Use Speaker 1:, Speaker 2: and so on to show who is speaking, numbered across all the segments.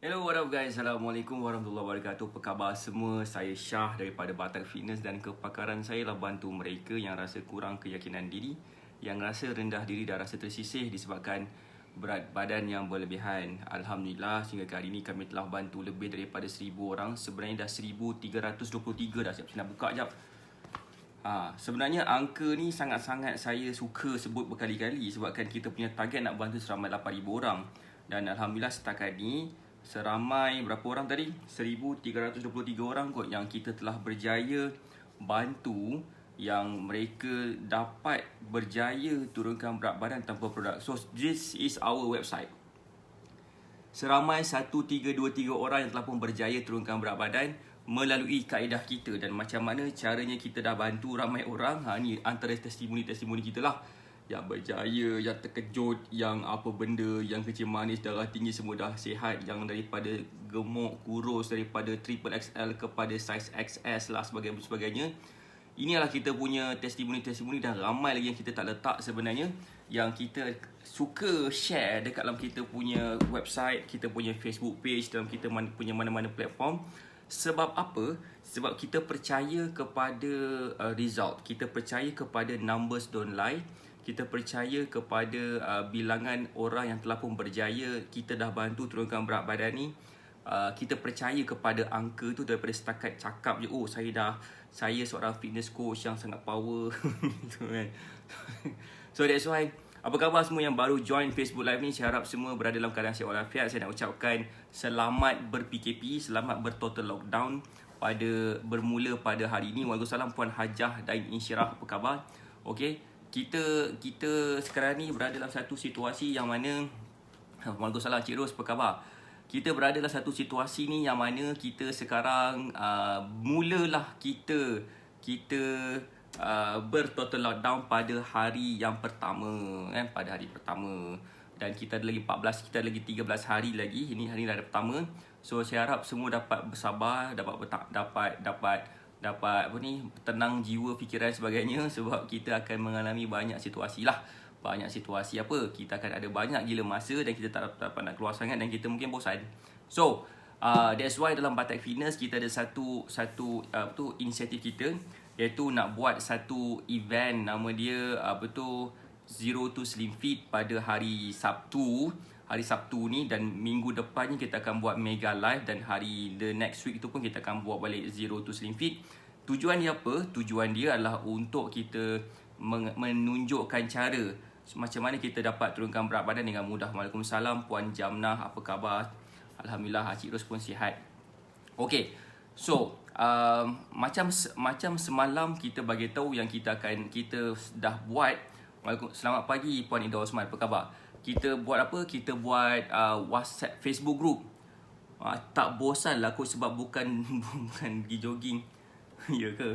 Speaker 1: Hello, what up guys? Assalamualaikum warahmatullahi wabarakatuh. Apa khabar semua? Saya Syah daripada Batak Fitness dan kepakaran saya lah bantu mereka yang rasa kurang keyakinan diri, yang rasa rendah diri dan rasa tersisih disebabkan berat badan yang berlebihan. Alhamdulillah, sehingga hari ini kami telah bantu lebih daripada 1000 orang. Sebenarnya dah 1323 dah. Siap, saya nak buka jap. Sebenarnya angka ni sangat-sangat saya suka sebut berkali-kali sebabkan kita punya target nak bantu seramai 8000 orang. Dan Alhamdulillah setakat ni seramai berapa orang tadi? 1323 orang kot yang kita telah berjaya bantu, yang mereka dapat berjaya turunkan berat badan tanpa produk. So this is our website. Seramai 1323 orang yang telah pun berjaya turunkan berat badan melalui kaedah kita. Dan macam mana caranya kita dah bantu ramai orang. Ni antara testimoni-testimoni kita lah, yang berjaya, yang terkejut, yang apa benda, yang kecil manis, darah tinggi semua dah sihat, yang daripada gemuk, kurus, daripada triple XL kepada size XS lah sebagainya. Inilah kita punya testimoni-testimoni, dan ramai lagi yang kita tak letak sebenarnya, yang kita suka share dekat dalam kita punya website, kita punya Facebook page, dalam kita punya mana-mana platform. Sebab apa? Sebab kita percaya kepada result. Kita percaya kepada numbers don't lie. Kita percaya kepada bilangan orang yang telah pun berjaya kita dah bantu turunkan berat badan ni. Kita percaya kepada angka tu daripada setakat cakap je, oh saya seorang fitness coach yang sangat power. Gitu kan. So that's why, apa khabar semua yang baru join Facebook Live ni? Saya harap semua berada dalam keadaan sihat walafiat. Saya nak ucapkan selamat ber-PKP, selamat ber-total lockdown bermula pada hari ini. Waalaikumsalam Puan Hajah Dain Insyirah, apa khabar? Okey, kita sekarang ni berada dalam satu situasi yang mana, waalaikumsalam Cik Ros, apa khabar? Kita berada dalam satu situasi ni yang mana kita sekarang mulalah kita ber-total lockdown pada hari yang pertama kan, pada hari pertama, dan kita ada lagi 14, kita ada lagi 13 hari lagi. Ini hari dah pertama. So saya harap semua dapat bersabar, dapat apa ni, tenang jiwa, fikiran sebagainya, sebab kita akan mengalami banyak situasi lah. Banyak situasi apa, kita akan ada banyak gila masa dan kita tak dapat nak keluar sangat dan kita mungkin bosan. So that's why dalam Batak Fitness kita ada satu inisiatif kita, iaitu nak buat satu event, nama dia Zero to Slim Fit pada hari Sabtu ni, dan minggu depannya kita akan buat mega live, dan the next week itu pun kita akan buat balik Zero to Slim Fit. Tujuan dia apa? Tujuan dia adalah untuk kita menunjukkan cara macam mana kita dapat turunkan berat badan dengan mudah. Waalaikumsalam Puan Jamnah, apa khabar? Alhamdulillah, Cik Ros pun sihat. Okay, so macam semalam kita bagi tahu yang kita dah buat. Selamat pagi Puan Ida Osman, apa khabar? Kita buat apa? Kita buat WhatsApp Facebook group. Tak bosan lah kot, sebab bukan pergi jogging. Ya ke?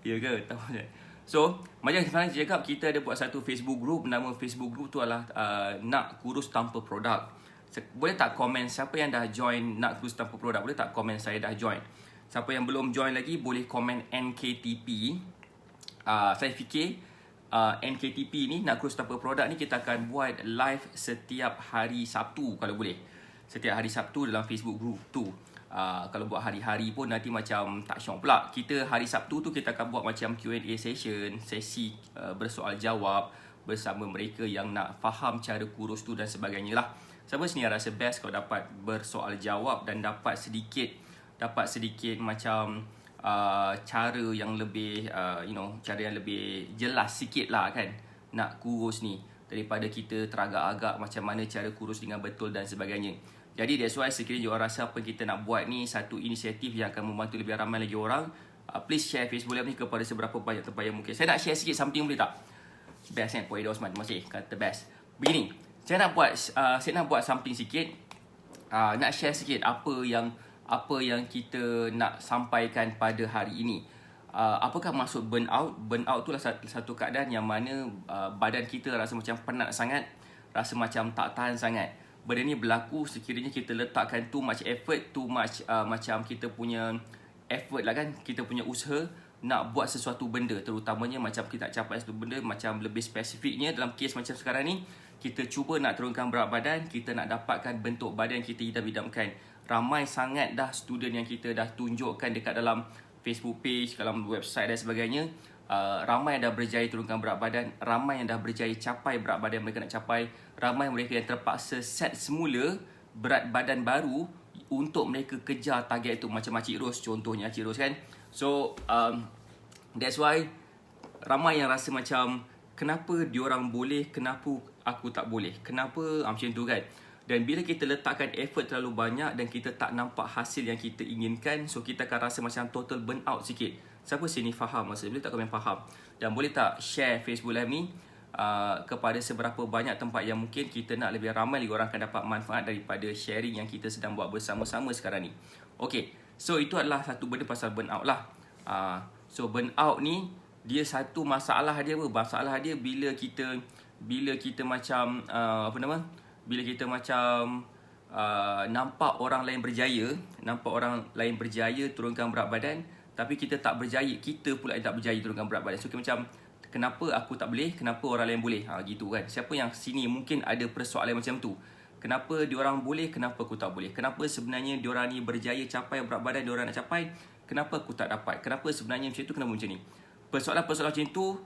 Speaker 1: Ya ke? Tak bosan. So, macam sekarang saya cakap, kita ada buat satu Facebook group. Nama Facebook group tu adalah Nak Kurus Tanpa Produk. Boleh tak komen siapa yang dah join Nak Kurus Tanpa Produk? Boleh tak komen saya dah join? Siapa yang belum join lagi boleh komen NKTP. Saya fikir NKTP ni, Nak Kurus Tanpa Produk ni, kita akan buat live setiap hari Sabtu kalau boleh. Setiap hari Sabtu dalam Facebook group tu. Kalau buat hari-hari pun nanti macam tak syok pula. Kita hari Sabtu tu kita akan buat macam Q&A session, sesi bersoal jawab bersama mereka yang nak faham cara kurus tu dan sebagainya lah. Siapa sini yang rasa best kalau dapat bersoal jawab dan dapat sedikit macam cara yang lebih cara yang lebih jelas sikit lah kan, nak kurus ni, daripada kita teragak-agak macam mana cara kurus dengan betul dan sebagainya. Jadi that's why sekiranya orang rasa apa kita nak buat ni satu inisiatif yang akan membantu lebih ramai lagi orang, please share Facebook Live ni kepada seberapa banyak tempat yang mungkin. Saya nak share sikit something, boleh tak? Best kan Puan Ida Osman, terima kasih, kata best. Begini, saya nak buat something sikit. Nak share sikit apa yang kita nak sampaikan pada hari ini. Apakah maksud burnout? Burnout tu adalah satu keadaan yang mana badan kita rasa macam penat sangat, rasa macam tak tahan sangat. Benda ni berlaku sekiranya kita letakkan too much effort, macam kita punya effort lah kan, kita punya usaha nak buat sesuatu benda, terutamanya macam kita capai satu benda, macam lebih spesifiknya dalam kes macam sekarang ni, kita cuba nak turunkan berat badan, kita nak dapatkan bentuk badan kita idam-idamkan. Ramai sangat dah student yang kita dah tunjukkan dekat dalam Facebook page, dalam website dan sebagainya. Ramai yang dah berjaya turunkan berat badan, ramai yang dah berjaya capai berat badan mereka nak capai, ramai mereka yang terpaksa set semula berat badan baru untuk mereka kejar target tu, macam Cik Ros contohnya, Cik Ros kan. So that's why ramai yang rasa macam kenapa diorang boleh, kenapa aku tak boleh, kenapa macam tu kan. Dan bila kita letakkan effort terlalu banyak dan kita tak nampak hasil yang kita inginkan, so kita akan rasa macam total burn out sikit. Siapa sini faham masa boleh tak komen faham? Dan boleh tak share Facebook Live ni kepada seberapa banyak tempat yang mungkin kita nak lebih ramai lagi orang akan dapat manfaat daripada sharing yang kita sedang buat bersama-sama sekarang ni. Okay, so itu adalah satu benda pasal burn out lah. So burn out ni dia satu masalah dia apa? Masalah dia bila kita macam bila kita macam nampak orang lain berjaya turunkan berat badan, tapi kita tak berjaya, kita pula tak berjaya turunkan berat badan. So kita macam kenapa aku tak boleh, kenapa orang lain boleh, gitu kan. Siapa yang sini mungkin ada persoalan macam tu? Kenapa diorang boleh, kenapa aku tak boleh? Kenapa sebenarnya diorang ni berjaya capai berat badan diorang nak capai, kenapa aku tak dapat? Kenapa sebenarnya macam tu, kenapa macam ni? Persoalan-persoalan macam tu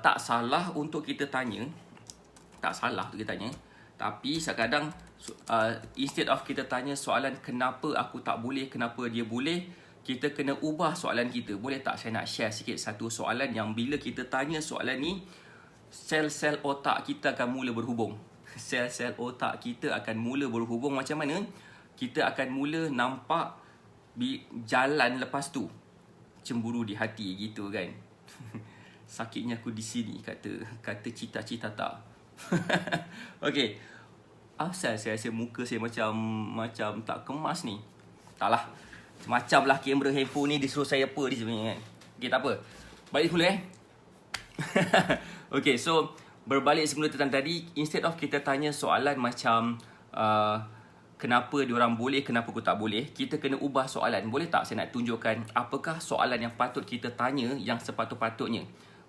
Speaker 1: tak salah untuk kita tanya. Tak salah untuk kita tanya. Tapi kadang instead of kita tanya soalan kenapa aku tak boleh, kenapa dia boleh, kita kena ubah soalan kita. Boleh tak saya nak share sikit satu soalan yang bila kita tanya soalan ni, sel-sel otak kita akan mula berhubung. Sel-sel otak kita akan mula berhubung macam mana? Kita akan mula nampak jalan lepas tu. Cemburu di hati gitu kan. Sakitnya aku di sini, kata cita-cita tak. Okay. Asal saya rasa muka saya macam tak kemas ni. Taklah. Macam lah kamera handphone ni dia suruh saya apa dia sebenarnya kan. Okay, tak apa. Balik dulu Okay, so berbalik semula tentang tadi, instead of kita tanya soalan macam kenapa diorang boleh, kenapa aku tak boleh, kita kena ubah soalan. Boleh tak saya nak tunjukkan apakah soalan yang patut kita tanya yang sepatut-patutnya?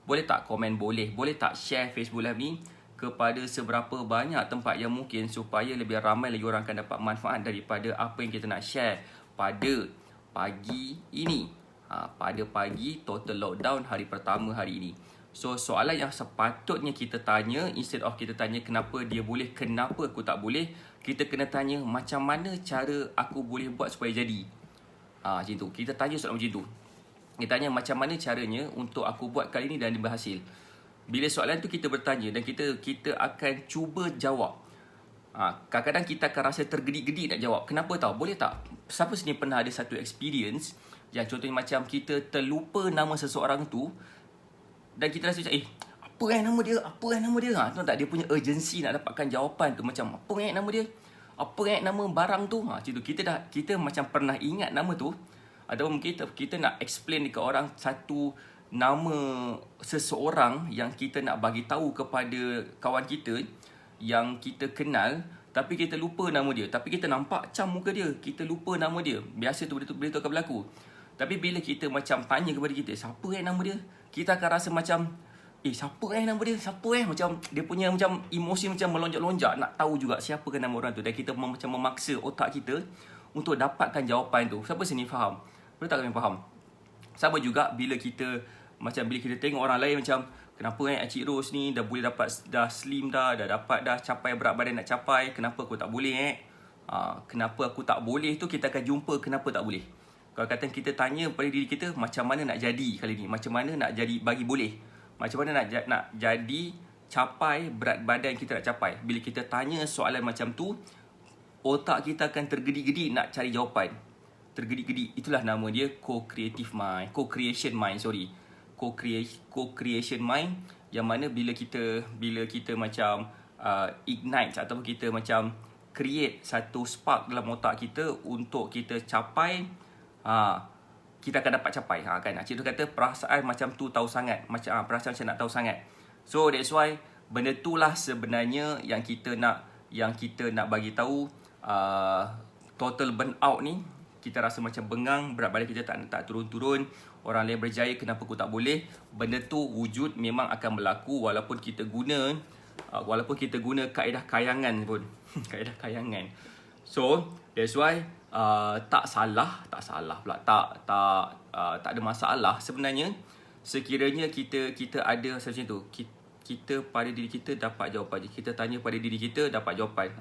Speaker 1: Boleh tak komen boleh? Boleh tak share Facebook Live ni kepada seberapa banyak tempat yang mungkin supaya lebih ramai lagi orang akan dapat manfaat daripada apa yang kita nak share pada pagi ini. Pada pagi total lockdown hari pertama hari ini. So soalan yang sepatutnya kita tanya, instead of kita tanya kenapa dia boleh, kenapa aku tak boleh, kita kena tanya macam mana cara aku boleh buat supaya jadi. Macam tu. Kita tanya soalan macam tu. Kita tanya macam mana caranya untuk aku buat kali ni dan dia berhasil. Bila soalan tu kita bertanya dan kita akan cuba jawab. Kadang-kadang kita akan rasa tergedik-gedik nak jawab. Kenapa tau? Boleh tak? Siapa sini pernah ada satu experience yang contohnya macam kita terlupa nama seseorang tu dan kita rasa macam apa nama dia? Tahu tak, dia punya urgency nak dapatkan jawapan tu macam apa nama dia? Apa nama barang tu? Macam tu. Kita macam pernah ingat nama tu, atau mungkin kita nak explain dekat orang satu nama seseorang yang kita nak bagi tahu kepada kawan kita yang kita kenal, tapi kita lupa nama dia. Tapi kita nampak cam muka dia, kita lupa nama dia. Biasa tu benda tu akan berlaku. Tapi bila kita macam tanya kepada kita, siapa nama dia? Kita akan rasa macam siapa nama dia? Macam dia punya macam emosi macam melonjak-lonjak nak tahu juga siapa nama orang tu. Dan kita macam memaksa otak kita untuk dapatkan jawapan tu. Siapa sini faham? Boleh tak kami faham? Sama juga bila kita tengok orang lain macam kenapa Cik Ros ni dah boleh dapat, dah slim dah dapat dah capai berat badan nak capai, kenapa aku tak boleh kenapa aku tak boleh tu kita akan jumpa kenapa tak boleh. Kalau kata kita tanya pada diri kita macam mana nak jadi kali ni, macam mana nak jadi bagi boleh, macam mana nak jadi capai berat badan kita nak capai. Bila kita tanya soalan macam tu, otak kita akan tergedik-gedik nak cari jawapan. Tergedik-gedik, itulah nama dia co-creation mind, yang mana bila kita macam ignite ataupun kita macam create satu spark dalam otak kita untuk kita capai, kita akan dapat capai kan. Cik tu kata perasaan macam tu tahu sangat, perasaan macam nak tahu sangat. So that's why benda tu lah sebenarnya yang kita nak bagi tahu. Total burn out ni kita rasa macam bengang, berat badan kita tak turun-turun, orang lain berjaya kenapa aku tak boleh. Benda tu wujud memang akan berlaku walaupun kita guna Walaupun kita guna kaedah kayangan pun. Kaedah kayangan. So, that's why tak salah pula. Tak ada masalah sebenarnya sekiranya kita ada macam tu. Kita pada diri kita dapat jawapan. Kita tanya pada diri kita dapat jawapan.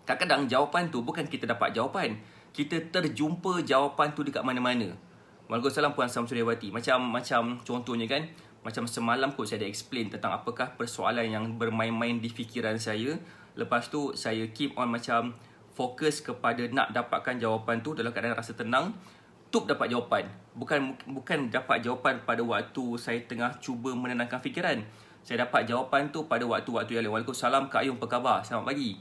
Speaker 1: Kadang-kadang jawapan tu bukan kita dapat jawapan. Kita terjumpa jawapan tu dekat mana-mana. Waalaikumsalam Puan Samsuryawati. Macam contohnya kan, macam semalam kot saya ada explain tentang apakah persoalan yang bermain-main di fikiran saya. Lepas tu saya keep on macam fokus kepada nak dapatkan jawapan tu dalam keadaan rasa tenang. Tup dapat jawapan. Bukan dapat jawapan pada waktu saya tengah cuba menenangkan fikiran. Saya dapat jawapan tu pada waktu-waktu yang lain. Waalaikumsalam Kak Ayung, apa khabar? Selamat pagi.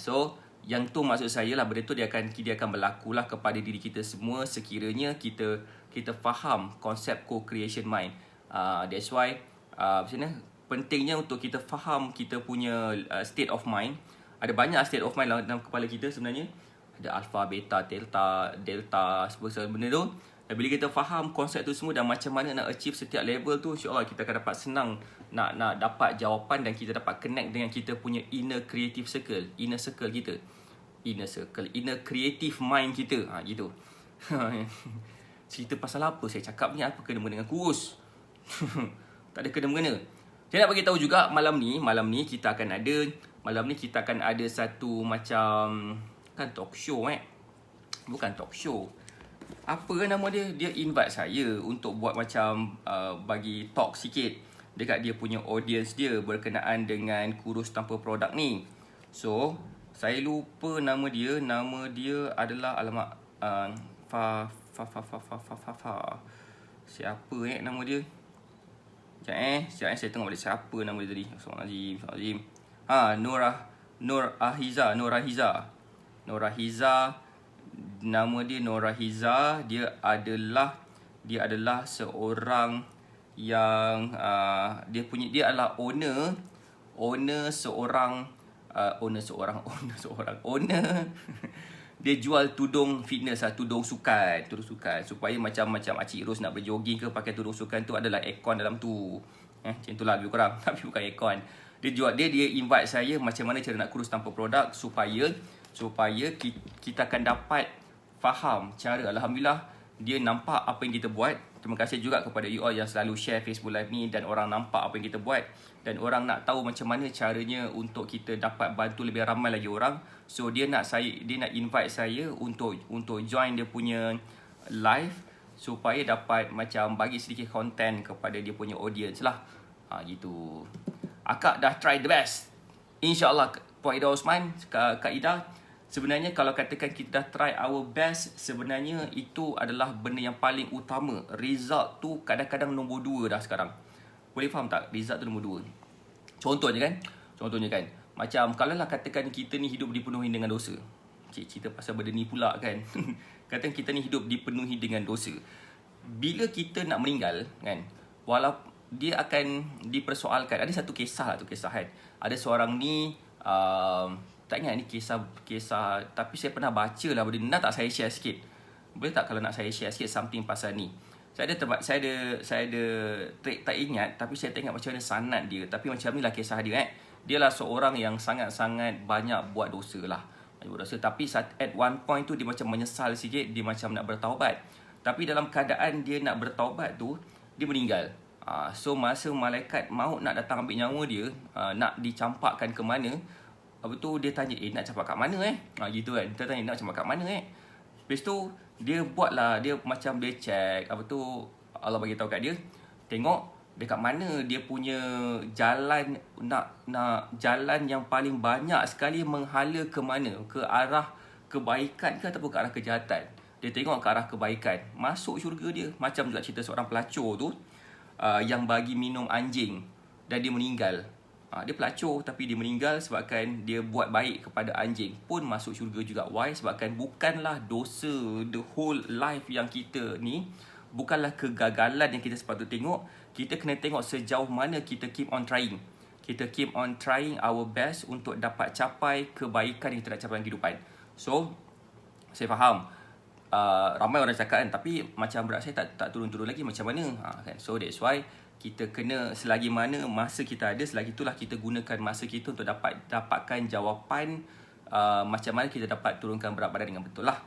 Speaker 1: So yang tu maksud saya lah, benda tu dia akan berlaku lah kepada diri kita semua sekiranya kita faham konsep co-creation mind. That's why macam mana pentingnya untuk kita faham kita punya state of mind. Ada banyak state of mind dalam kepala kita sebenarnya. Ada alpha, beta, delta, semua benda tu. Dan bila kita faham konsep tu semua dan macam mana nak achieve setiap level tu, insyaAllah kita akan dapat senang nak dapat jawapan dan kita dapat connect dengan kita punya inner creative circle. Inner creative mind kita. Gitu. Cerita pasal apa saya cakap ni? Apa kena dengan kurus? Tak ada kena-mengena. Saya nak bagi tahu juga malam ni kita akan ada satu macam kan talk show bukan talk show. Apa nama dia? Dia invite saya untuk buat macam bagi talk sikit dekat dia punya audience dia berkenaan dengan kurus tanpa produk ni. So, saya lupa nama dia. Nama dia adalah alamak siapa nama dia? Sekejap saya tengok balik siapa nama dia tadi. Astagfirullahalazim. Norahiza. Nama dia Norahiza. Dia adalah seorang yang dia adalah owner dia jual tudung fitness tudung sukan supaya macam Acik Ros nak berjoging ke pakai tudung sukan tu adalah aircon dalam tu. Macam itulah lebih kurang tapi bukan aircon. Dia invite saya macam mana cara nak kurus tanpa produk supaya kita akan dapat faham cara. Alhamdulillah dia nampak apa yang kita buat. Terima kasih juga kepada you all yang selalu share Facebook Live ni dan orang nampak apa yang kita buat dan orang nak tahu macam mana caranya untuk kita dapat bantu lebih ramai lagi orang. So dia nak invite saya untuk join dia punya live supaya dapat macam bagi sedikit konten kepada dia punya audience lah. Gitu. Akak dah try the best. InsyaAllah Puan Ida Osman, Kak Ida, sebenarnya kalau katakan kita dah try our best, sebenarnya itu adalah benda yang paling utama. Result tu kadang-kadang nombor 2 dah sekarang. Boleh faham tak? Result tu nombor 2. Contohnya kan, macam kalau lah katakan kita ni hidup dipenuhi dengan dosa. Cerita pasal benda ni pula kan. Katakan kita ni hidup dipenuhi dengan dosa. Bila kita nak meninggal kan, walaupun dia akan dipersoalkan. Ada satu kisah kan. Ada seorang ni tak ingat ni kisah tapi saya pernah baca lah benda ni. Nak tak saya share sikit? Boleh tak kalau nak saya share sikit something pasal ni? Saya ada tak ingat tapi saya tak ingat macam mana sanad dia. Tapi macam ni lah kisah dia Dia lah seorang yang sangat-sangat banyak buat dosa lah. Tapi at one point tu dia macam menyesal sikit. Dia macam nak bertaubat. Tapi dalam keadaan dia nak bertaubat tu, dia meninggal. So masa malaikat maut nak datang ambil nyawa dia, nak dicampakkan ke mana, lepas tu dia tanya, nak campak kat mana gitu kan. Dia tanya nak campak kat mana Lepas tu dia buatlah, dia macam dia check, apa tu Allah bagi tahu kat dia, tengok dekat mana dia punya jalan, nak jalan yang paling banyak sekali menghala ke mana, ke arah kebaikan ke ataupun ke arah kejahatan. Dia tengok ke arah kebaikan, masuk syurga dia. Macam juga cerita seorang pelacur tu yang bagi minum anjing dan dia meninggal. Dia pelacur tapi dia meninggal sebabkan dia buat baik kepada anjing, pun masuk syurga juga. Why? Sebabkan bukanlah dosa the whole life yang kita ni, bukanlah kegagalan yang kita sepatutnya tengok. Kita kena tengok sejauh mana kita keep on trying. Kita keep on trying our best untuk dapat capai kebaikan yang kita nak capai dalam kehidupan. So saya faham ramai orang cakap kan, tapi macam berat saya tak turun-turun lagi macam mana kan. So that's why kita kena, selagi mana masa kita ada, selagi itulah kita gunakan masa kita untuk dapatkan jawapan macam mana kita dapat turunkan berat badan dengan betul lah.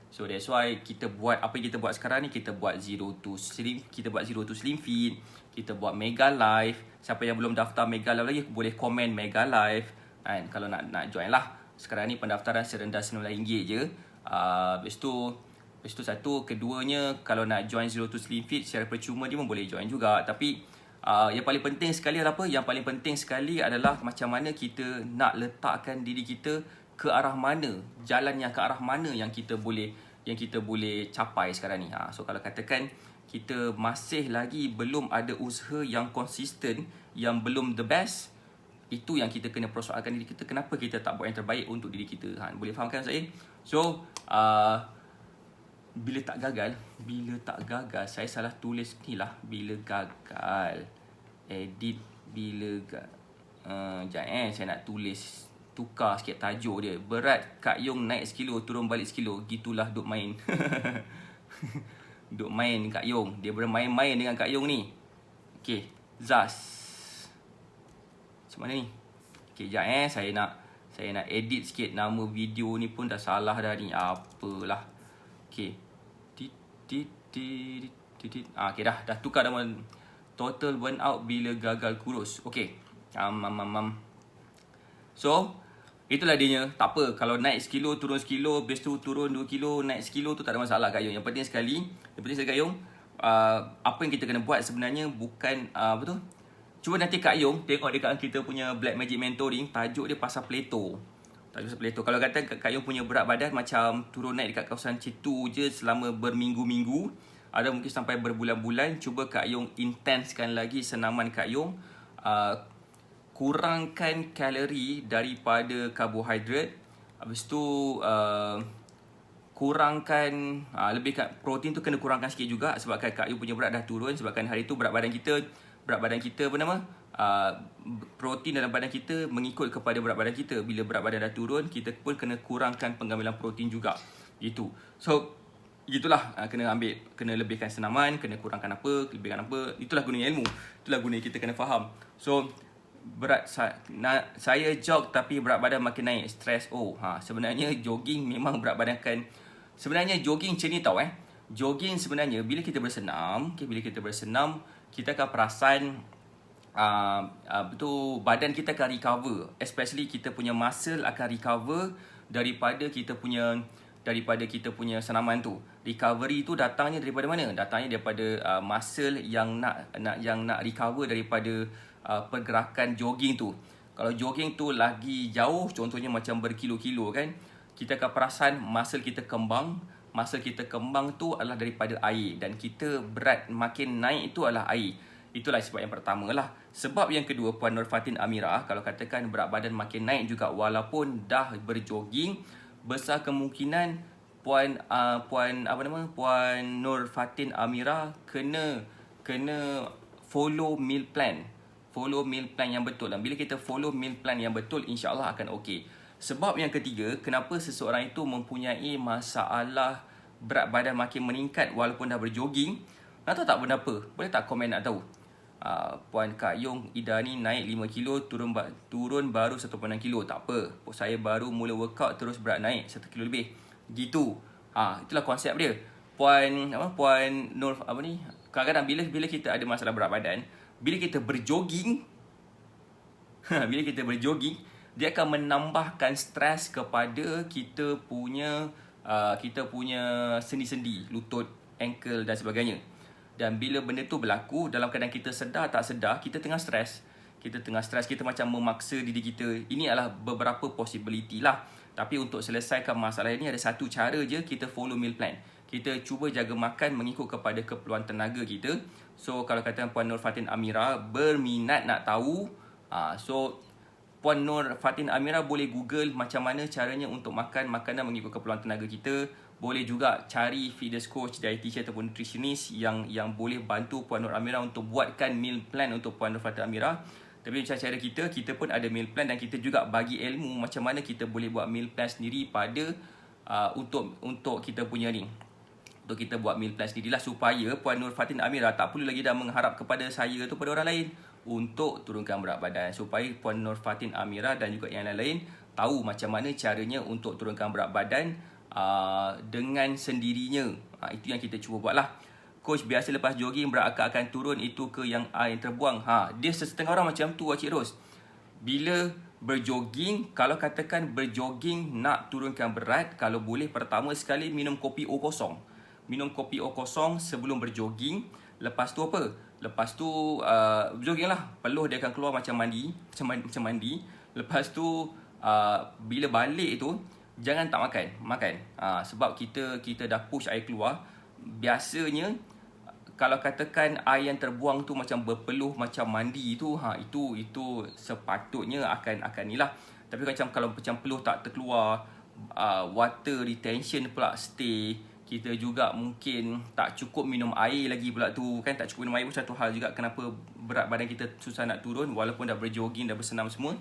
Speaker 1: So that's why kita buat apa yang kita buat sekarang ni. Kita buat Zero to Slim Fit, kita buat Mega Live. Siapa yang belum daftar Mega Live lagi, boleh komen Mega Live kan, kalau nak join lah. Sekarang ni pendaftaran serendah RM9 je. Lepas tu satu, keduanya, kalau nak join Zero to Slim Fit secara percuma dia pun boleh join juga. Tapi yang paling penting sekali adalah apa? Yang paling penting sekali adalah macam mana kita nak letakkan diri kita ke arah mana, jalan yang ke arah mana yang kita boleh capai sekarang ni. So kalau katakan kita masih lagi belum ada usaha yang konsisten, yang belum the best, itu yang kita kena persoalkan diri kita. Kenapa kita tak buat yang terbaik untuk diri kita? Boleh fahamkan saya? So bila tak gagal, saya salah tulis ni lah. Bila gagal, edit bila gagal. Saya nak tulis, tukar sikit tajuk dia. Berat Kak Yong naik sekilo, turun balik sekilo. Gitulah duk main. Duk main Kak Yong. Dia bermain-main dengan Kak Yong ni. Okay, Zaz. Macam mana ni? Okay, sekejap saya nak edit sikit. Nama video ni pun dah salah dah ni. Apalah. Okay. Okay, dah tukar nama. Total burnout bila gagal kurus. Okay. So, itulah dia. Tak apa. Kalau naik sekilo, turun sekilo, lepas tu turun 2 kilo, naik sekilo tu tak ada masalah Kak Yong. Yang penting sekali Kak Yong, apa yang kita kena buat sebenarnya bukan apa tu? Cuba nanti Kak Yong tengok dekat kita punya Black Magic Mentoring, tajuk dia pasal Plato. Kalau kata Kak Yong punya berat badan macam turun naik dekat kawasan situ je selama berminggu-minggu, ada mungkin sampai berbulan-bulan, cuba Kak Yong intenskan lagi senaman Kak Yong. Kurangkan kalori daripada karbohidrat. Habis tu kurangkan lebihkan protein tu, kena kurangkan sikit juga sebabkan Kak Yong punya berat dah turun. Sebabkan hari tu berat badan kita apa nama, protein dalam badan kita mengikut kepada berat badan kita. Bila berat badan dah turun, kita pun kena kurangkan pengambilan protein juga. Gitu. So gitulah, kena lebihkan senaman, kena kurangkan apa, lebihkan apa. Itulah guna ilmu. Itulah guna kita kena faham. So saya jog tapi berat badan makin naik, stres. Sebenarnya jogging memang berat badan kan. Sebenarnya jogging macam ni tau Jogging sebenarnya bila kita bersenam, kita akan perasan badan kita akan recover. Especially kita punya muscle akan recover daripada kita punya senaman tu. Recovery tu datangnya daripada mana? Datangnya daripada muscle yang nak recover daripada pergerakan jogging tu. Kalau jogging tu lagi jauh, contohnya macam berkilo-kilo kan, kita akan perasan muscle kita kembang. Muscle kita kembang tu adalah daripada air, dan kita berat makin naik itu adalah air. Itulah sebab yang pertama lah. Sebab yang kedua, Puan Nur Fatin Amirah, kalau katakan berat badan makin naik juga walaupun dah berjogging, besar kemungkinan Puan Nur Fatin Amirah kena follow meal plan. Follow meal plan yang betul. Dan bila kita follow meal plan yang betul, insya-Allah akan okey. Sebab yang ketiga, kenapa seseorang itu mempunyai masalah berat badan makin meningkat walaupun dah berjogging? Nak tahu tak benda apa? Boleh tak komen nak tahu? Puan Kak Yong Ida ni naik 5 kilo, turun baru 1.6 kilo. Tak apa. Saya baru mula workout terus berat naik 1 kilo lebih. Gitu. Itulah konsep dia. Puan Nur kadang-kadang bila kita ada masalah berat badan, bila kita berjogging, dia akan menambahkan stres kepada kita punya sendi-sendi, lutut, ankle dan sebagainya. Dan bila benda tu berlaku, dalam keadaan kita sedar tak sedar, kita tengah stres. Kita macam memaksa diri kita. Ini adalah beberapa possibility lah. Tapi untuk selesaikan masalah ini, ada satu cara je, kita follow meal plan. Kita cuba jaga makan mengikut kepada keperluan tenaga kita. So kalau kata Puan Nur Fatin Amirah berminat nak tahu, so Puan Nur Fatin Amirah boleh Google macam mana caranya untuk makan makanan mengikut keperluan tenaga kita. Boleh juga cari fitness coach, dietitian ataupun nutritionist yang boleh bantu Puan Nur Amirah untuk buatkan meal plan untuk Puan Nur Fatin Amirah. Tapi macam cara kita pun ada meal plan, dan kita juga bagi ilmu macam mana kita boleh buat meal plan sendiri pada untuk kita punya ni, untuk kita buat meal plan sendirilah, supaya Puan Nur Fatin Amira tak perlu lagi dah mengharap kepada saya tu, pada orang lain untuk turunkan berat badan. Supaya Puan Nur Fatin Amira dan juga yang lain-lain tahu macam mana caranya untuk turunkan berat badan dengan sendirinya. Itu yang kita cuba buat lah. Coach, biasa lepas jogging berat akak akan turun, itu ke yang air terbuang? Dia setengah orang macam tu Cik Ros. Bila berjogging, kalau katakan berjogging nak turunkan berat, kalau boleh pertama sekali minum kopi O0. Minum kopi O0 sebelum berjogging. Lepas tu apa? Lepas tu berjogging lah. Peluh dia akan keluar macam mandi. Macam mandi. Lepas tu bila balik tu, jangan tak makan. Sebab kita dah push air keluar. Biasanya kalau katakan air yang terbuang tu macam berpeluh macam mandi tu, itu sepatutnya akan ni lah. Tapi kalau macam peluh tak terkeluar, water retention pula stay, kita juga mungkin tak cukup minum air lagi pula tu kan. Tak cukup minum air pun satu hal juga kenapa berat badan kita susah nak turun walaupun dah berjogging, dah bersenam semua.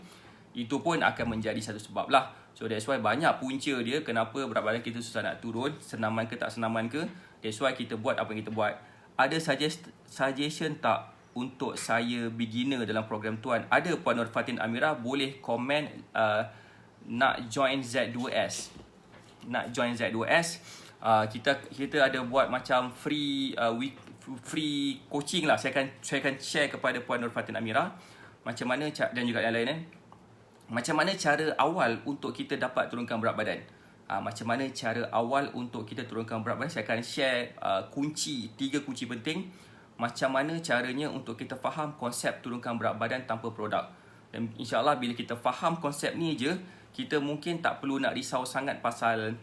Speaker 1: Itu pun akan menjadi satu sebab lah. So that's why banyak punca dia kenapa berat badan kita susah nak turun, senaman ke tak senaman ke. That's why kita buat apa yang kita buat. Ada suggestion tak untuk saya beginner dalam program tuan? Ada Puan Nur Fatin Amira, boleh komen nak join Z2S. Nak join Z2S. Kita ada buat macam free coaching lah. Saya akan share kepada Puan Nur Fatin Amira macam mana, dan juga yang lain macam mana cara awal untuk kita dapat turunkan berat badan. Macam mana cara awal untuk kita turunkan berat badan. Saya akan share 3 kunci penting. Macam mana caranya untuk kita faham konsep turunkan berat badan tanpa produk. Dan insyaAllah bila kita faham konsep ni je, kita mungkin tak perlu nak risau sangat pasal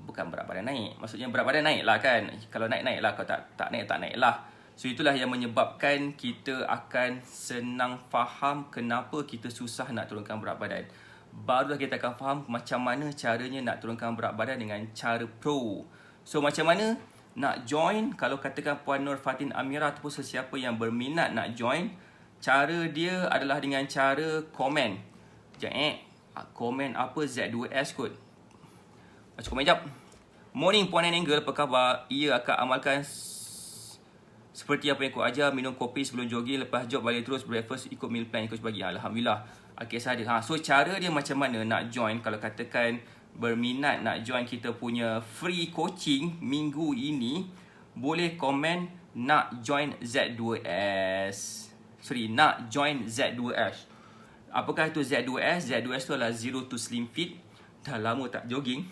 Speaker 1: bukan berat badan naik. Maksudnya berat badan naik lah kan. Kalau naik lah, kalau tak naik lah. So itulah yang menyebabkan kita akan senang faham kenapa kita susah nak turunkan berat badan. Barulah kita akan faham macam mana caranya nak turunkan berat badan dengan cara pro. So macam mana nak join? Kalau katakan Puan Nur Fatin Amira ataupun sesiapa yang berminat nak join, cara dia adalah dengan cara komen. Komen apa Z2S kot. Komen jap. Morning Puan and Angle, apa khabar? Ia akan amalkan seperti apa yang aku ajar, minum kopi sebelum jogging, lepas jog balik terus breakfast, ikut meal plan coach bagi. Alhamdulillah. Okay, sahaja. So cara dia macam mana nak join? Kalau katakan berminat nak join kita punya free coaching minggu ini, boleh komen nak join Z2S. Nak join Z2S. Apakah itu Z2S? Z2S tu adalah Zero to Slim Fit. Dah lama tak jogging.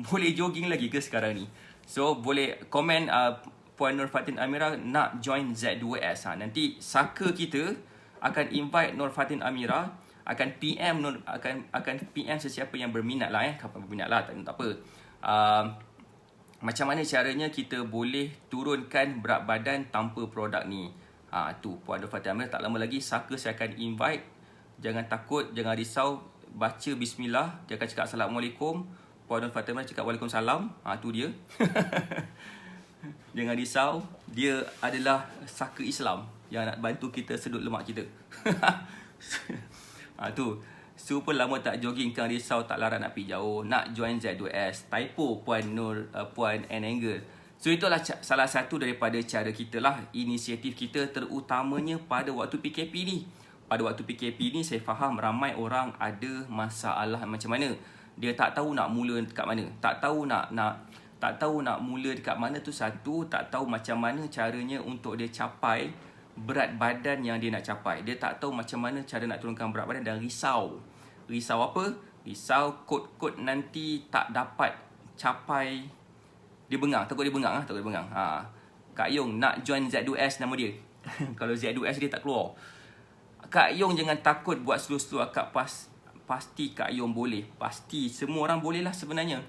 Speaker 1: Boleh jogging lagi ke sekarang ni? So boleh komen Puan Nur Fatin Amira nak join Z2S. Nanti saka kita akan invite Nur Fatin Amira, akan PM sesiapa yang berminat lah kapan berminat lah, tak apa. Macam mana caranya kita boleh turunkan berat badan tanpa produk ni. Tu Puan Nur Fatin Amira tak lama lagi saka saya akan invite. Jangan takut, jangan risau, baca bismillah, dia akan cakap Assalamualaikum. Puan Nur Fatin Amira cakap Waalaikumsalam. Tu dia. Jangan risau, dia adalah saka Islam yang nak bantu kita sedut lemak kita. Tu. Super lama tak jogging, kan risau tak larang nak pergi jauh. Nak join Z2S. Typo Puan Nur, Puan and Angle. So itulah salah satu daripada cara kita lah, inisiatif kita terutamanya pada waktu PKP ni. Pada waktu PKP ni saya faham ramai orang ada masalah macam mana. Dia tak tahu nak mula dekat mana. Tak tahu nak mula dekat mana tu satu, tak tahu macam mana caranya untuk dia capai berat badan yang dia nak capai. Dia tak tahu macam mana cara nak turunkan berat badan dan risau. Risau apa? Risau kod-kod nanti tak dapat capai. Dia bengang, takut dia bengang. Kak Yong nak join Z2S nama dia. Kalau Z2S dia tak keluar. Kak Yong jangan takut buat slow-slow akak pasti Kak Yong boleh. Pasti semua orang boleh lah sebenarnya.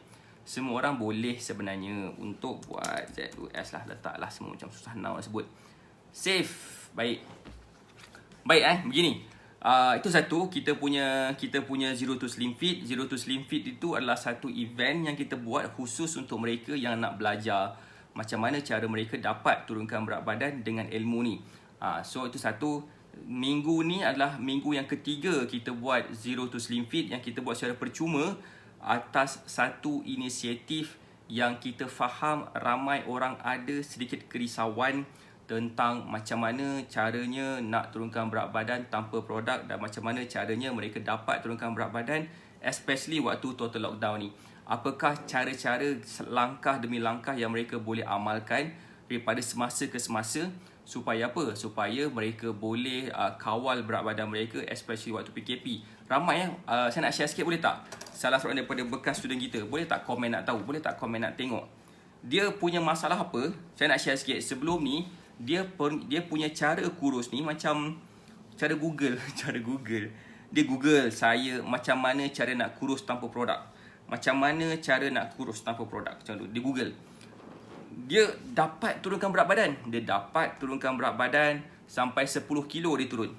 Speaker 1: Semua orang boleh sebenarnya untuk buat Z2S lah. Letaklah semua macam susah nak sebut. Safe. Baik, begini. Itu satu, kita punya Zero to Slim Fit. Zero to Slim Fit itu adalah satu event yang kita buat khusus untuk mereka yang nak belajar macam mana cara mereka dapat turunkan berat badan dengan ilmu ni. So itu satu. Minggu ni adalah minggu yang ketiga kita buat Zero to Slim Fit yang kita buat secara percuma. atas satu inisiatif yang kita faham ramai orang ada sedikit kerisauan tentang macam mana caranya nak turunkan berat badan tanpa produk dan macam mana caranya mereka dapat turunkan berat badan, especially waktu total lockdown ni. Apakah cara-cara langkah demi langkah yang mereka boleh amalkan daripada semasa ke semasa supaya apa? Supaya mereka boleh kawal berat badan mereka, especially waktu PKP. Ramai saya nak share sikit boleh tak? Salah seorang daripada bekas student kita, boleh tak komen nak tahu? Boleh tak komen nak tengok? Dia punya masalah apa? Saya nak share sikit. Sebelum ni, dia punya cara kurus ni macam cara Google. Cara Google. Dia Google saya macam mana cara nak kurus tanpa produk. Macam mana cara nak kurus tanpa produk. Macam tu. Dia Google. Dia dapat turunkan berat badan. Dia dapat turunkan berat badan sampai 10 kilo dia turun.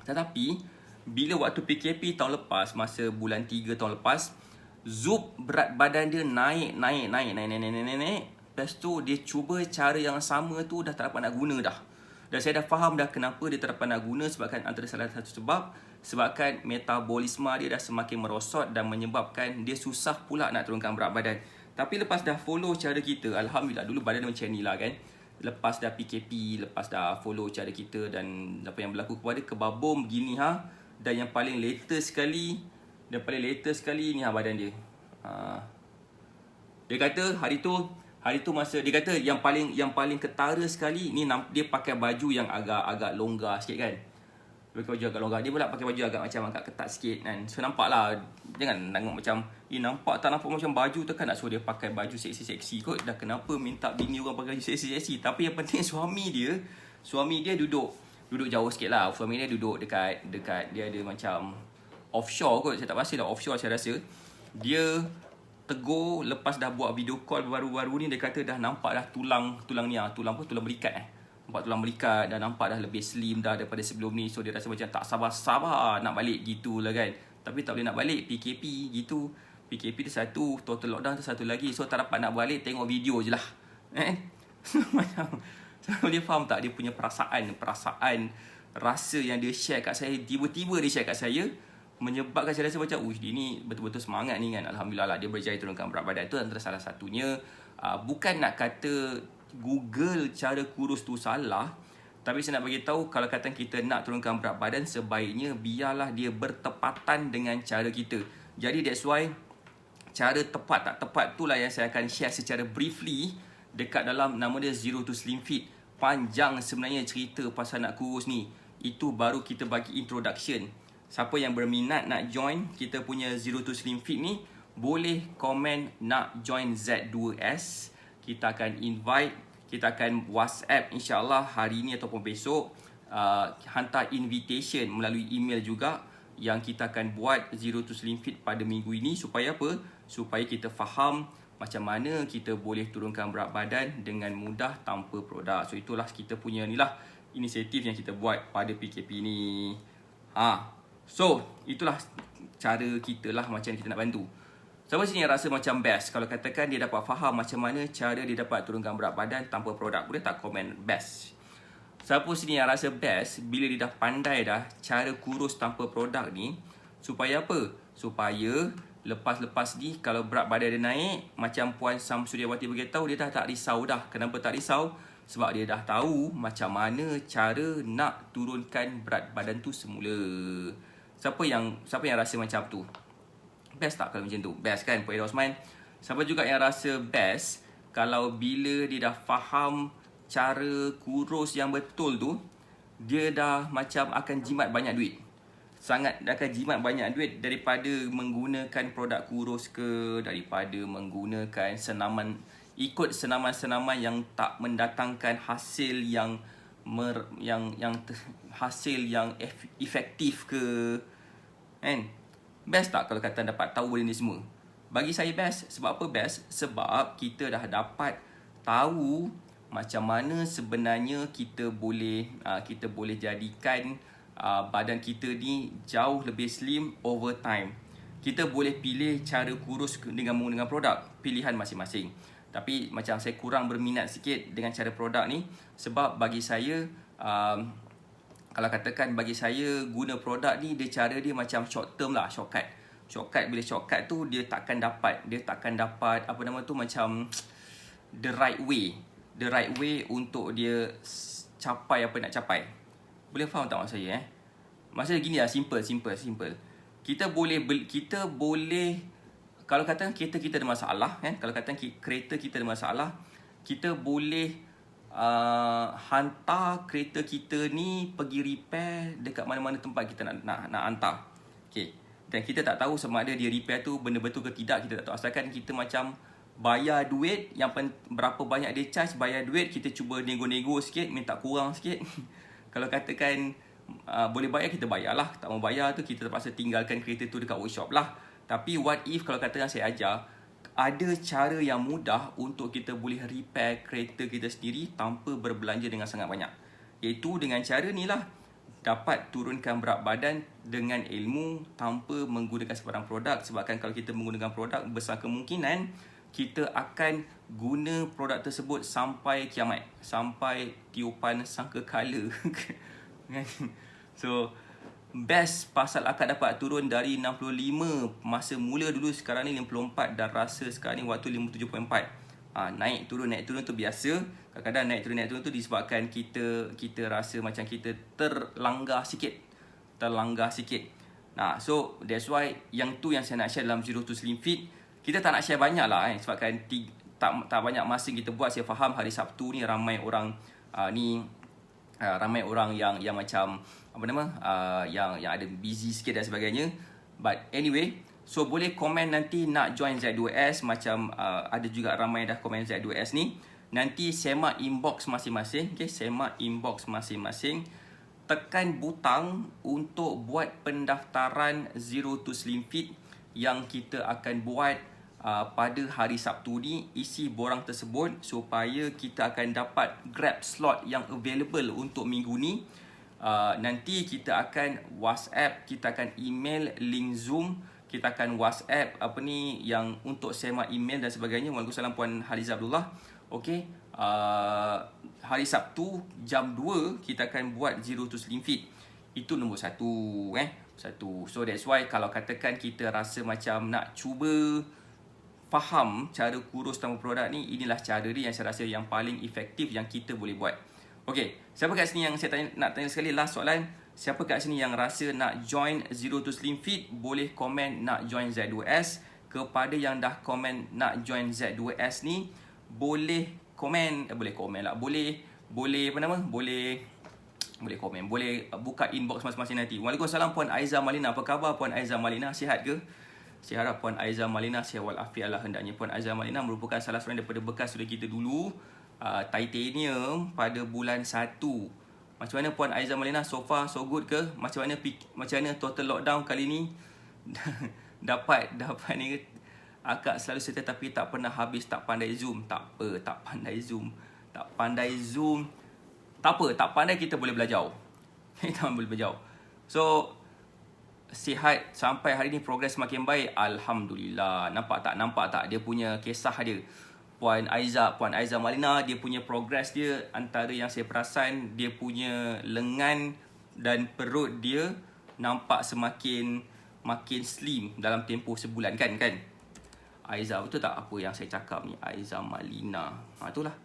Speaker 1: Tetapi, bila waktu PKP tahun lepas, masa bulan 3 tahun lepas, zup berat badan dia naik. Lepas tu, dia cuba cara yang sama tu dah tak dapat nak guna dah. Dan saya dah faham dah kenapa dia tak dapat nak guna sebabkan antara salah satu sebab sebabkan metabolisme dia dah semakin merosot dan menyebabkan dia susah pula nak turunkan berat badan. Tapi lepas dah follow cara kita, Alhamdulillah dulu badan dia macam ni lah kan. Lepas dah PKP, lepas dah follow cara kita dan apa yang berlaku kepada kebabom begini ha. Dan yang paling latest sekali, ni ha badan dia. Dia kata hari tu masa dia kata yang paling ketara sekali ni dia pakai baju yang agak longgar sikit kan. Dia pakai baju agak longgar. Dia pula pakai baju agak ketat sikit kan. So nampak lah. Jangan tengok macam nampak macam baju tu kan nak suruh dia pakai baju seksi-seksi kot. Dah kenapa minta bini orang pakai baju seksi-seksi. Tapi yang penting suami dia duduk jauh sikit lah. Suami dia duduk dekat dia ada macam offshore kot. Saya tak pasti lah offshore saya rasa. Dia tegur lepas dah buat video call baru-baru ni. Dia kata dah nampak dah tulang berikat nampak tulang berikat. Dah nampak dah lebih slim dah daripada sebelum ni. So dia rasa macam tak sabar-sabar nak balik gitu lah kan. Tapi tak boleh nak balik, PKP gitu. PKP tu satu, total lockdown tu satu lagi. So tak dapat nak balik, tengok video je lah. Macam so, dia faham tak dia punya perasaan rasa yang dia share kat saya. Tiba-tiba dia share kat saya, menyebabkan saya rasa macam dia ni betul-betul semangat ni kan. Alhamdulillah lah dia berjaya turunkan berat badan. Itu antara salah satunya. Bukan nak kata Google cara kurus tu salah, tapi saya nak bagi tahu kalau kata kita nak turunkan berat badan, sebaiknya biarlah dia bertepatan dengan cara kita. Jadi that's why cara tepat tak tepat itulah yang saya akan share secara briefly dekat dalam nama dia Zero to Slim Fit. Panjang sebenarnya cerita pasal nak kurus ni. Itu baru kita bagi introduction. Siapa yang berminat nak join kita punya Zero to Slim Fit ni, boleh komen nak join Z2S. Kita akan invite, kita akan WhatsApp insyaAllah hari ni ataupun besok. Hantar invitation melalui email juga yang kita akan buat Zero to Slim Fit pada minggu ini. Supaya apa? Supaya kita faham macam mana kita boleh turunkan berat badan dengan mudah tanpa produk. So itulah kita punya ni lah inisiatif yang kita buat pada PKP ni. So itulah cara kita lah macam kita nak bantu. Siapa sini yang rasa macam best? Kalau katakan dia dapat faham macam mana cara dia dapat turunkan berat badan tanpa produk, boleh tak komen best? Siapa sini yang rasa best bila dia dah pandai dah cara kurus tanpa produk ni? Supaya apa? Supaya lepas-lepas ni kalau berat badan dia naik, macam Puan Samsudiawati beritahu, dia dah tak risau dah. Kenapa tak risau? Sebab dia dah tahu macam mana cara nak turunkan berat badan tu semula. Siapa yang rasa macam tu? Best tak kalau macam tu? Best kan Puan Ida Osman? Siapa juga yang rasa best kalau bila dia dah faham cara kurus yang betul tu, dia dah macam akan jimat banyak duit. Sangat akan jimat banyak duit daripada menggunakan produk kurus ke, daripada menggunakan ikut senaman-senaman yang tak mendatangkan hasil yang hasil yang efektif ke, kan? Best tak kalau kata dapat tahu benda ni semua? Bagi saya best. Sebab apa best? Sebab kita dah dapat tahu macam mana sebenarnya kita boleh jadikan badan kita ni jauh lebih slim over time. Kita boleh pilih cara kurus dengan menggunakan produk, pilihan masing-masing. Tapi macam saya kurang berminat sikit dengan cara produk ni. Sebab bagi saya kalau katakan bagi saya guna produk ni, cara dia macam short term lah, shortcut. Shortcut, bila shortcut tu dia takkan dapat apa nama tu, macam the right way untuk dia capai apa nak capai. Boleh faham tak maksud saya Maksudnya gini lah, simple. Kita boleh kalau katakan kereta kita ada masalah kalau katakan kereta kita ada masalah, kita boleh hantar kereta kita ni pergi repair dekat mana-mana tempat kita nak hantar. Okay. Dan kita tak tahu sama ada dia repair tu benda betul ke tidak, kita tak tahu. Asalkan kita macam bayar duit, berapa banyak dia charge, bayar duit, kita cuba nego-nego sikit, minta kurang sikit. Kalau katakan boleh bayar, kita bayar lah. Tak mau bayar tu, kita terpaksa tinggalkan kereta tu dekat workshop lah. Tapi what if kalau katakan saya ajar, ada cara yang mudah untuk kita boleh repair kereta kita sendiri tanpa berbelanja dengan sangat banyak. Iaitu dengan cara ni lah, dapat turunkan berat badan dengan ilmu tanpa menggunakan sebarang produk. Sebabkan kalau kita menggunakan produk, besar kemungkinan kita akan guna produk tersebut sampai kiamat, sampai tiupan sangkakala. So best pasal akak dapat turun dari 65 masa mula dulu, sekarang ni 54, dan rasa sekarang ni waktu 57.4. Naik turun tu biasa. Kadang-kadang naik turun tu disebabkan kita rasa macam kita terlanggar sikit. So that's why yang saya nak share dalam Zero to Slim Fit. Kita tak nak share banyak lah sebabkan tak banyak masa kita buat. Saya faham hari Sabtu ni ramai orang ramai orang yang macam yang ada busy sikit dan sebagainya. But anyway, so boleh komen nanti nak join Z2S. Macam ada juga ramai dah komen Z2S ni. Nanti semak inbox masing-masing. Okay, semak inbox masing-masing. Tekan butang untuk buat pendaftaran Zero to Slim Fit yang kita akan buat pada hari Sabtu ni. Isi borang tersebut supaya kita akan dapat grab slot yang available untuk minggu ni. Nanti kita akan WhatsApp, kita akan email link Zoom, kita akan WhatsApp yang untuk semak email dan sebagainya. Waalaikumsalam Puan Haliza Abdullah. Okey, hari Sabtu jam 2 kita akan buat Zero to Slim Fit. Itu nombor 1 So that's why kalau katakan kita rasa macam nak cuba faham cara kurus tanpa produk ni, inilah cara dia yang saya rasa yang paling efektif yang kita boleh buat. Okey, siapa kat sini yang nak tanya sekali, last soalan. Siapa kat sini yang rasa nak join Zero to Slim Fit, boleh komen nak join Z2S. Kepada yang dah komen nak join Z2S ni, boleh komen buka inbox masing-masing nanti. Waalaikumsalam Puan Aiza Malina. Apa khabar Puan Aiza Malina? Sihat ke? Saya harap Puan Aiza Malina sihat walafiat lah. Hendaknya Puan Aiza Malina merupakan salah seorang daripada bekas sudah kita dulu, titanium pada bulan 1. Macam mana Puan Aiza Malina? So far so good ke? Macam mana total lockdown kali ni? dapat ni. Akak selalu serta tapi tak pernah habis, tak pandai Zoom. Tak apa, tak pandai Zoom. Tak apa, tak pandai kita boleh belajar. Kita boleh belajar. So sihat sampai hari ni, progres makin baik. Alhamdulillah. Nampak tak dia punya kisah dia. Puan Aiza Malina, dia punya progres dia, antara yang saya perasan, dia punya lengan dan perut dia nampak semakin slim dalam tempoh sebulan kan. Aiza, betul tak apa yang saya cakap ni? Aiza Malina. Itulah.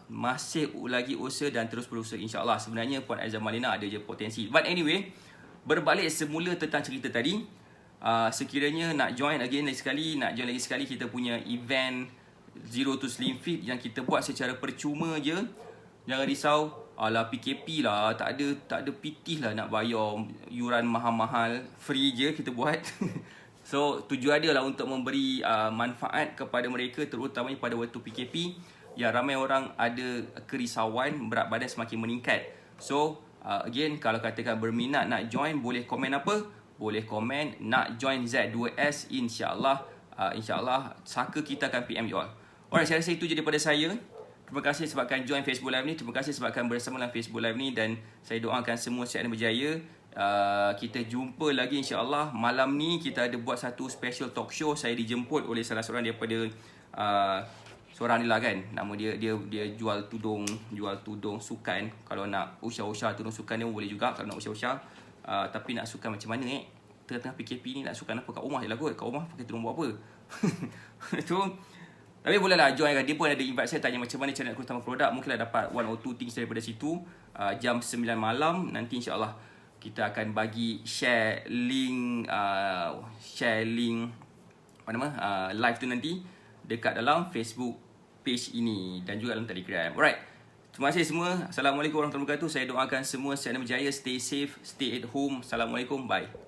Speaker 1: Masih lagi usaha dan terus berusaha, insya-Allah. Sebenarnya Puan Aiza Malina ada je potensi. But anyway, berbalik semula tentang cerita tadi, sekiranya nak join lagi sekali kita punya event Zero to Slim Fit yang kita buat secara percuma je. Jangan risau, alah PKP lah, tak ada pitih lah nak bayar yuran mahal-mahal, free je kita buat. So tujuan dia lah untuk memberi manfaat kepada mereka, terutamanya pada waktu PKP yang ramai orang ada kerisauan, berat badan semakin meningkat. So again, kalau katakan berminat nak join, boleh komen apa? Boleh komen nak join Z2S, insya-Allah. InsyaAllah saka kita akan PM you all. Alright, saya rasa itu je daripada saya. Terima kasih sebabkan join Facebook Live ni. Terima kasih sebabkan bersama dalam Facebook Live ni. Dan saya doakan semua sihat dan berjaya. Kita jumpa lagi insya-Allah. Malam ni kita ada buat satu special talk show. Saya dijemput oleh salah seorang daripada seorang ni lah kan. Nama dia jual tudung sukan. Kalau nak usah tudung sukan dia boleh juga kalau nak usah. Tapi nak sukan macam mana tengah-tengah PKP ni nak sukan apa kat rumah je lah kot. Kat rumah pakai tudung buat apa. Itu. Tapi bolehlah join kan. Dia pun ada invite saya tanya macam mana cara nak kurus tambah produk. Mungkinlah dapat 1 or 2 things daripada situ. Jam 9 malam. Nanti insyaAllah kita akan bagi share link live tu nanti dekat dalam Facebook page ini dan juga dalam Telegram. Alright. Terima kasih semua. Assalamualaikum warahmatullahi wabarakatuh. Saya doakan semua sihat dan berjaya. Stay safe, stay at home. Assalamualaikum. Bye.